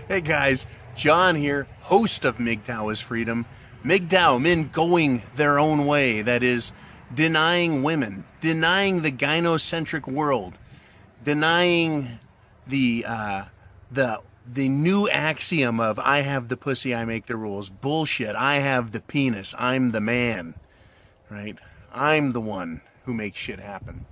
Hey guys, John here, host of MGTOW is Freedom. MGTOW, men going their own way, that is, denying women, denying the gynocentric world, denying the new axiom of I have the pussy, I make the rules. Bullshit. I have the penis, I'm the man, right? I'm the one who makes shit happen.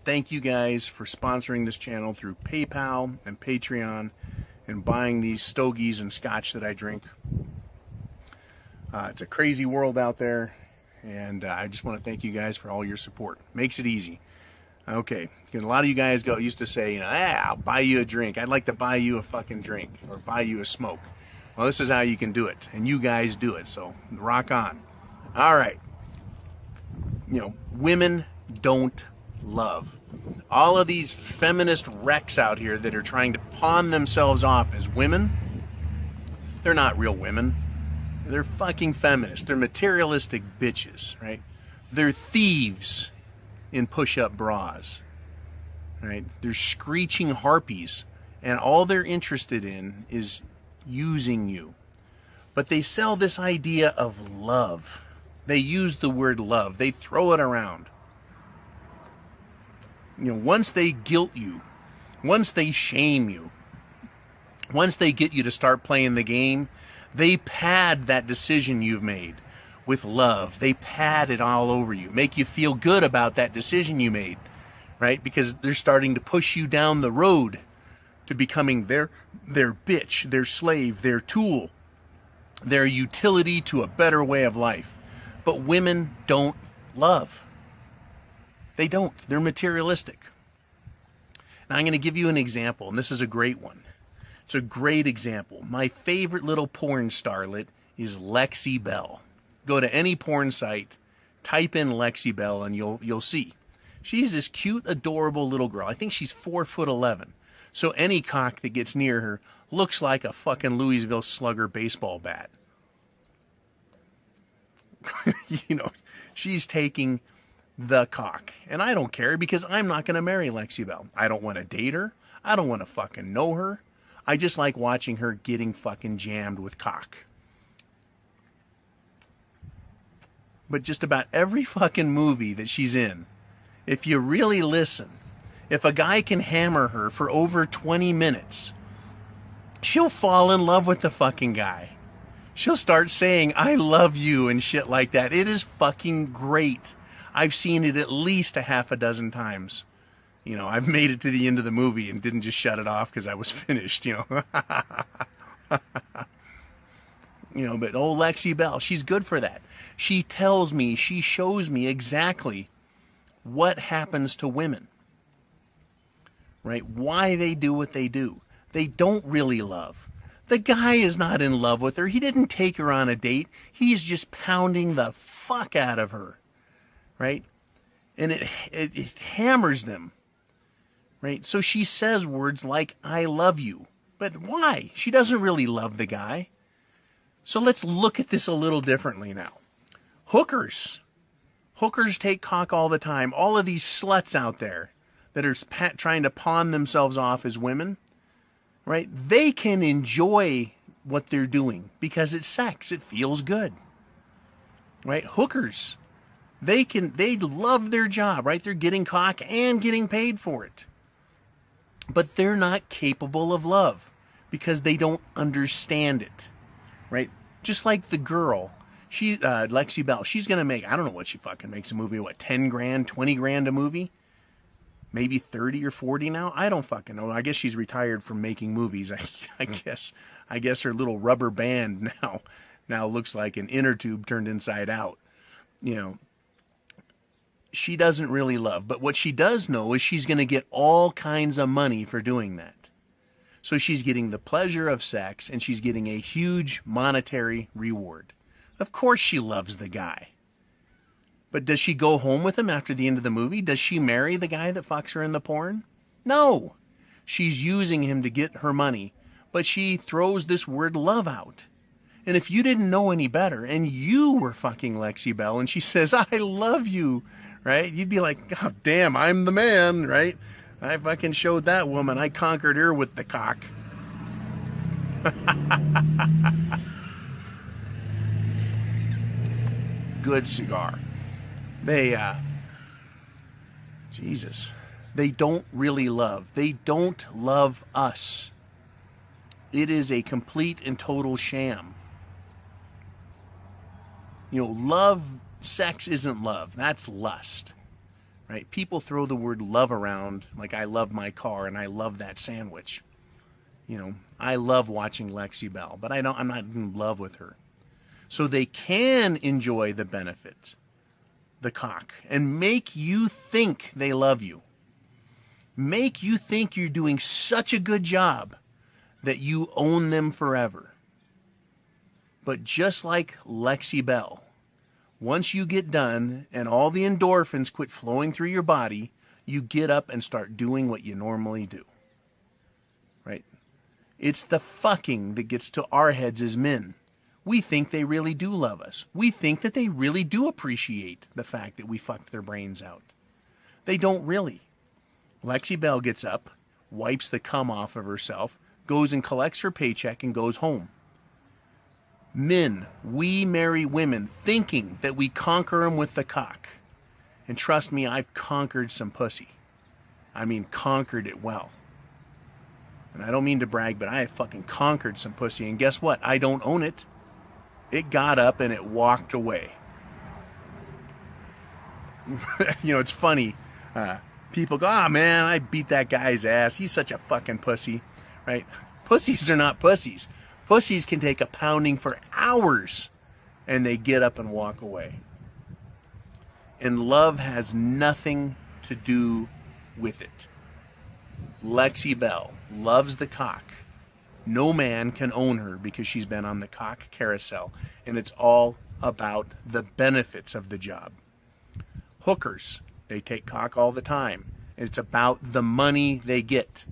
Thank you guys for sponsoring this channel through PayPal and Patreon and buying these stogies and scotch that I drink. It's a crazy world out there, and I just want to thank you guys for all your support. Makes it easy. Okay, a lot of you guys used to say, I'll buy you a drink. I'd like to buy you a fucking drink or buy you a smoke. Well, this is how you can do it, and you guys do it, so rock on. All right. Women don't love. All of these feminist wrecks out here that are trying to pawn themselves off as women, they're not real women. They're fucking feminists. They're materialistic bitches, right? They're thieves in push-up bras, right? They're screeching harpies, and all they're interested in is using you. But they sell this idea of love. They use the word love. They throw it around. Once they guilt you, once they shame you, once they get you to start playing the game, they pad that decision you've made with love. They pad it all over you, make you feel good about that decision you made, right? Because they're starting to push you down the road to becoming their bitch, their slave, their tool, their utility to a better way of life. But women don't love. They don't. They're materialistic. Now I'm going to give you an example, and this is a great one. It's a great example. My favorite little porn starlet is Lexi Bell. Go to any porn site, type in Lexi Bell, and you'll see. She's this cute, adorable little girl. I think she's 4'11". So any cock that gets near her looks like a fucking Louisville Slugger baseball bat. She's taking the cock. And I don't care because I'm not going to marry Lexi Bell. I don't want to date her. I don't want to fucking know her. I just like watching her getting fucking jammed with cock. But just about every fucking movie that she's in, if you really listen, if a guy can hammer her for over 20 minutes, she'll fall in love with the fucking guy. She'll start saying, I love you and shit like that. It is fucking great. I've seen it at least a half a dozen times. I've made it to the end of the movie and didn't just shut it off because I was finished, But old Lexi Bell, she's good for that. She tells me, she shows me exactly what happens to women, right? Why they do what they do. They don't really love. The guy is not in love with her. He didn't take her on a date. He's just pounding the fuck out of her, right? And it hammers them, right? So she says words like, I love you. But why? She doesn't really love the guy. So let's look at this a little differently now. Hookers. Hookers take cock all the time. All of these sluts out there that are trying to pawn themselves off as women, right? They can enjoy what they're doing because it's sex. It feels good, right? Hookers, they love their job, right? They're getting cock and getting paid for it. But they're not capable of love because they don't understand it, right? Just like the girl, Lexi Bell, she's going to make, I don't know what she fucking makes a movie, 10 grand, 20 grand a movie? Maybe 30 or 40 now? I don't fucking know. I guess she's retired from making movies. I guess her little rubber band now looks like an inner tube turned inside out. She doesn't really love. But what she does know is she's going to get all kinds of money for doing that. So she's getting the pleasure of sex, and she's getting a huge monetary reward. Of course she loves the guy. But does she go home with him after the end of the movie? Does she marry the guy that fucks her in the porn? No. She's using him to get her money. But she throws this word love out. And if you didn't know any better, and you were fucking Lexi Bell, and she says, I love you, right? You'd be like, God damn, I'm the man, right? I fucking showed that woman. I conquered her with the cock. Good cigar. They, Jesus. They don't really love. They don't love us. It is a complete and total sham. You know, love, sex isn't love. That's lust. Right? People throw the word love around like I love my car and I love that sandwich. You know, I love watching Lexi Bell, but I'm not in love with her. So they can enjoy the benefits, the cock, and make you think they love you. Make you think you're doing such a good job that you own them forever. But just like Lexi Bell, once you get done and all the endorphins quit flowing through your body, you get up and start doing what you normally do. Right? It's the fucking that gets to our heads as men. We think they really do love us. We think that they really do appreciate the fact that we fucked their brains out. They don't really. Lexi Bell gets up, wipes the cum off of herself, goes and collects her paycheck and goes home. Men, we marry women thinking that we conquer them with the cock. And trust me, I've conquered some pussy. I mean, conquered it well. And I don't mean to brag, but I have fucking conquered some pussy. And guess what? I don't own it. It got up and it walked away. You know, it's funny. People go, "Ah, man, I beat that guy's ass. He's such a fucking pussy." Right? Pussies are not pussies. Pussies can take a pounding for hours and they get up and walk away. And love has nothing to do with it. Lexi Bell loves the cock. No man can own her because she's been on the cock carousel. And it's all about the benefits of the job. Hookers, they take cock all the time. It's about the money they get.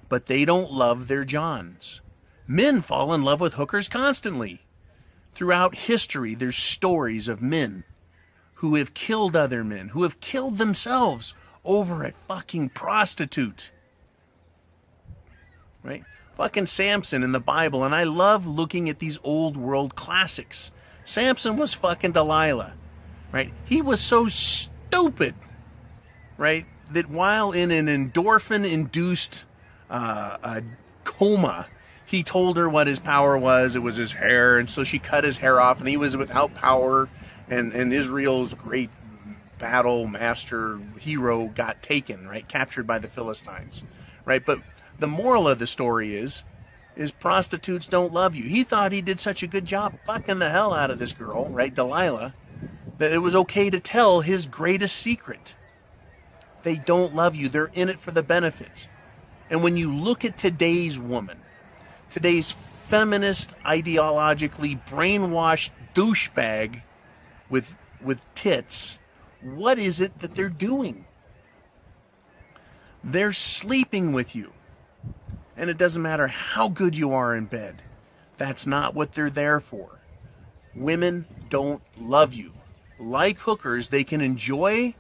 But they don't love their johns. Men fall in love with hookers constantly. Throughout history, there's stories of men who have killed other men, who have killed themselves over a fucking prostitute. Right? Fucking Samson in the Bible, and I love looking at these old world classics. Samson was fucking Delilah. Right? He was so stupid, right, that while in an endorphin-induced coma, he told her what his power was. It was his hair, and so she cut his hair off, and he was without power, and Israel's great battle master hero got taken, right, captured by the Philistines, right? But the moral of the story is prostitutes don't love you. He thought he did such a good job fucking the hell out of this girl, right, Delilah, that it was okay to tell his greatest secret. They don't love you. They're in it for the benefits. And when you look at today's woman, today's feminist, ideologically brainwashed douchebag with tits, what is it that they're doing? They're sleeping with you. And it doesn't matter how good you are in bed. That's not what they're there for. Women don't love you. Like hookers, they can enjoy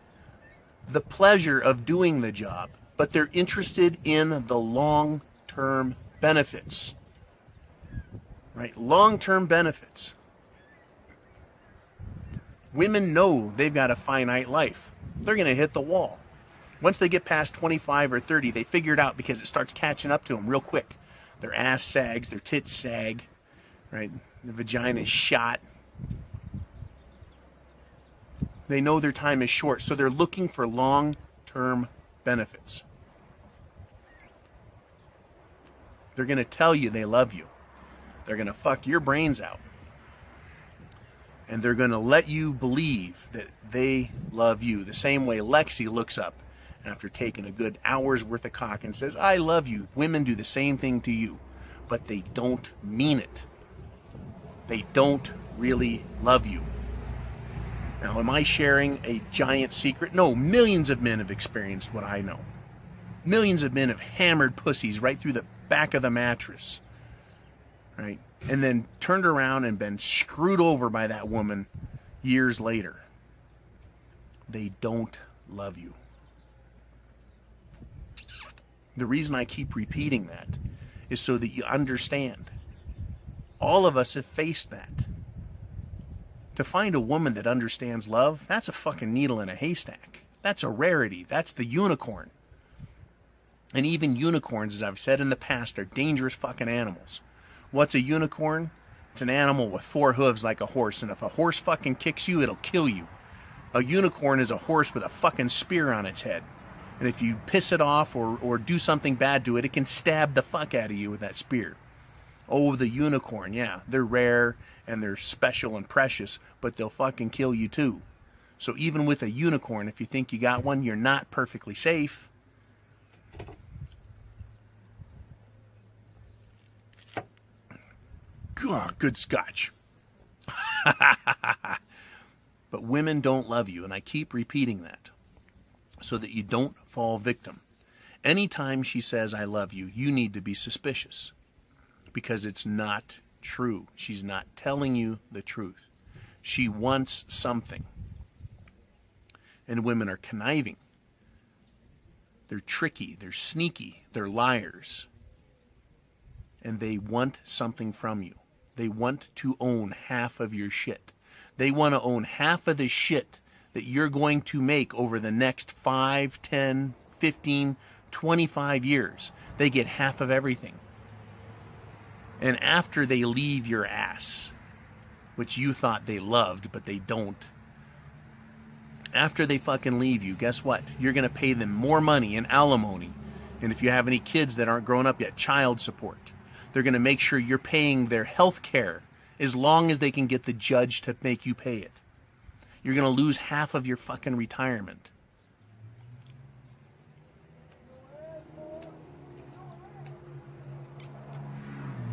the pleasure of doing the job, but they're interested in the long-term benefits. Right? Long-term benefits. Women know they've got a finite life. They're going to hit the wall. Once they get past 25 or 30, they figure it out because it starts catching up to them real quick. Their ass sags, their tits sag, right? The vagina is shot. They know their time is short, so they're looking for long-term benefits. They're going to tell you they love you. They're going to fuck your brains out. And they're going to let you believe that they love you. The same way Lexi looks up after taking a good hour's worth of cock and says, "I love you." Women do the same thing to you, but they don't mean it. They don't really love you. Now, am I sharing a giant secret? No, millions of men have experienced what I know. Millions of men have hammered pussies right through the back of the mattress, right? And then turned around and been screwed over by that woman years later. They don't love you. The reason I keep repeating that is so that you understand. All of us have faced that. To find a woman that understands love, that's a fucking needle in a haystack. That's a rarity. That's the unicorn. And even unicorns, as I've said in the past, are dangerous fucking animals. What's a unicorn? It's an animal with 4 hooves like a horse, and if a horse fucking kicks you, it'll kill you. A unicorn is a horse with a fucking spear on its head. And if you piss it off or do something bad to it, it can stab the fuck out of you with that spear. Oh, the unicorn, yeah, they're rare and they're special and precious, but they'll fucking kill you too. So even with a unicorn, if you think you got one, you're not perfectly safe. God, good scotch. But women don't love you, and I keep repeating that so that you don't fall victim. Anytime she says, I love you, you need to be suspicious because it's not true. She's not telling you the truth. She wants something. And women are conniving. They're tricky. They're sneaky. They're liars. And they want something from you. They want to own half of your shit. They want to own half of the shit that you're going to make over the next 5, 10, 15, 25 years. They get half of everything. And after they leave your ass, which you thought they loved, but they don't, after they fucking leave you, guess what? You're going to pay them more money in alimony. And if you have any kids that aren't grown up yet, child support. They're going to make sure you're paying their health care as long as they can get the judge to make you pay it. You're going to lose half of your fucking retirement.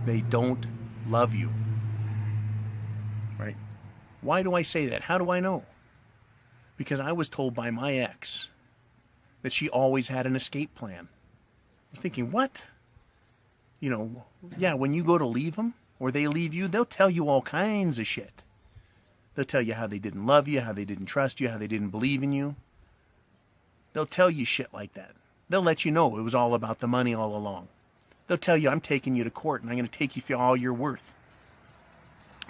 They don't love you. Right? Why do I say that? How do I know? Because I was told by my ex that she always had an escape plan. I was thinking, what? You know, yeah, when you go to leave them or they leave you, they'll tell you all kinds of shit. They'll tell you how they didn't love you, how they didn't trust you, how they didn't believe in you. They'll tell you shit like that. They'll let you know it was all about the money all along. They'll tell you, I'm taking you to court and I'm going to take you for all you're worth.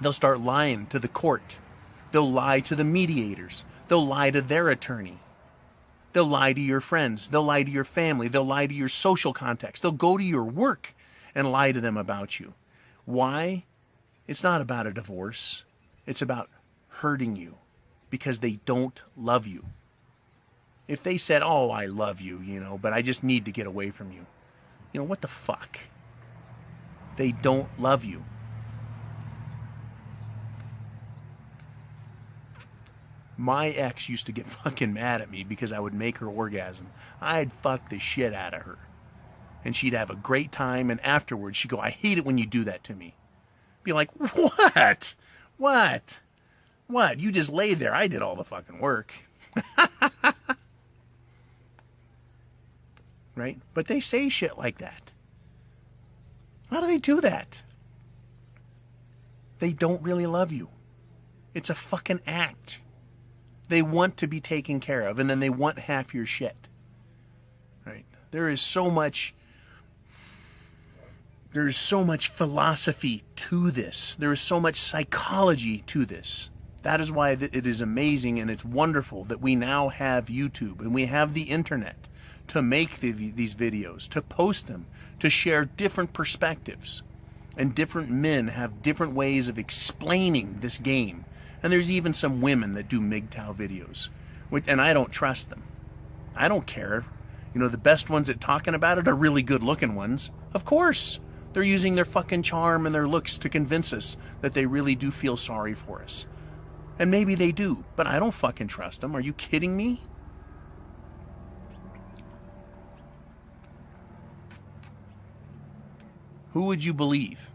They'll start lying to the court. They'll lie to the mediators. They'll lie to their attorney. They'll lie to your friends. They'll lie to your family. They'll lie to your social contacts. They'll go to your work and lie to them about you. Why? It's not about a divorce. It's about hurting you because they don't love you. If they said, oh, I love you, you know, but I just need to get away from you. You know, what the fuck? They don't love you. My ex used to get fucking mad at me because I would make her orgasm. I'd fuck the shit out of her. And she'd have a great time, and afterwards she'd go, I hate it when you do that to me. Be like, what? What? What? You just laid there. I did all the fucking work. Right? But they say shit like that. How do they do that? They don't really love you. It's a fucking act. They want to be taken care of, and then they want half your shit. Right? There is so much philosophy to this. There is so much psychology to this. That is why it is amazing and it's wonderful that we now have YouTube and we have the internet to make these videos, to post them, to share different perspectives. And different men have different ways of explaining this game. And there's even some women that do MGTOW videos. And I don't trust them. I don't care. You know, the best ones at talking about it are really good looking ones. Of course. They're using their fucking charm and their looks to convince us that they really do feel sorry for us. And maybe they do, but I don't fucking trust them. Are you kidding me? Who would you believe?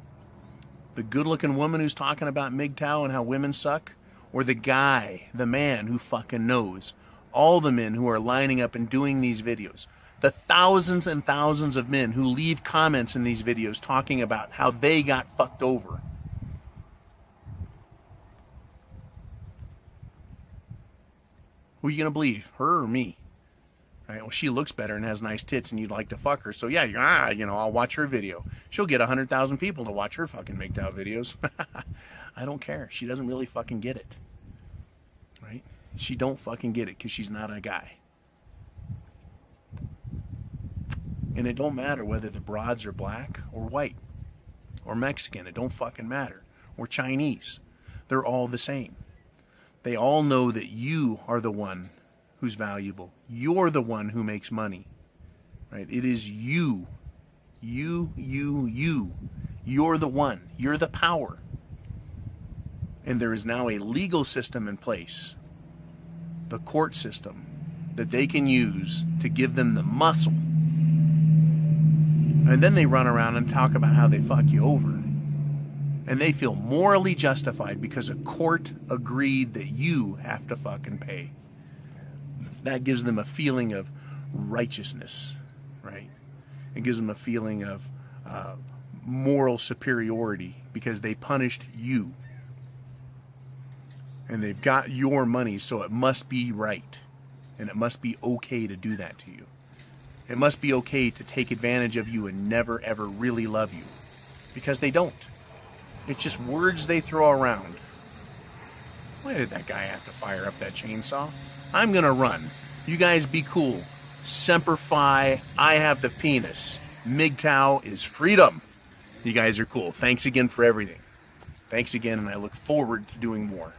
The good-looking woman who's talking about MGTOW and how women suck? Or the guy, the man who fucking knows? All the men who are lining up and doing these videos. The thousands and thousands of men who leave comments in these videos talking about how they got fucked over. Who are you going to believe? Her or me? Right? Well, she looks better and has nice tits, and you'd like to fuck her. So yeah, I'll watch her video. She'll get 100,000 people to watch her fucking MGTOW videos. I don't care. She doesn't really fucking get it. Right? She don't fucking get it because she's not a guy. And it don't matter whether the broads are black or white or Mexican. It don't fucking matter. Or Chinese. They're all the same. They all know that you are the one who's valuable. You're the one who makes money. Right? It is you. You. You're the one. You're the power. And there is now a legal system in place, the court system, that they can use to give them the muscle. And then they run around and talk about how they fuck you over. And they feel morally justified because a court agreed that you have to fucking pay. That gives them a feeling of righteousness, right? It gives them a feeling of moral superiority because they punished you. And they've got your money, so it must be right. And it must be okay to do that to you. It must be okay to take advantage of you and never, ever really love you. Because they don't. It's just words they throw around. Why did that guy have to fire up that chainsaw? I'm gonna run. You guys be cool. Semper Fi, I have the penis. MGTOW is freedom. You guys are cool. Thanks again for everything. Thanks again, and I look forward to doing more.